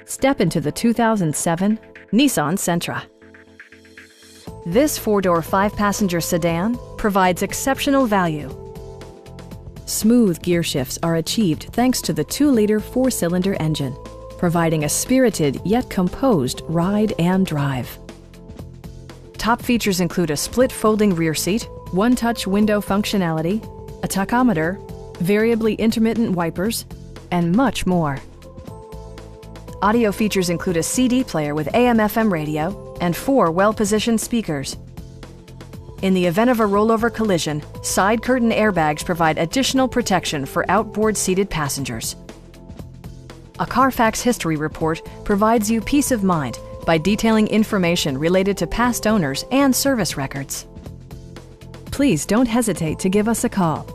Step into the 2007 Nissan Sentra. This four-door, five-passenger sedan provides exceptional value. Smooth gear shifts are achieved thanks to the 2-liter four-cylinder engine, providing a spirited yet composed ride and drive. Top features include a split folding rear seat, one-touch window functionality, a tachometer, variably intermittent wipers, and much more. Audio features include a CD player with AM/FM radio and 4 well-positioned speakers. In the event of a rollover collision, side curtain airbags provide additional protection for outboard seated passengers. A Carfax history report provides you peace of mind by detailing information related to past owners and service records. Please don't hesitate to give us a call.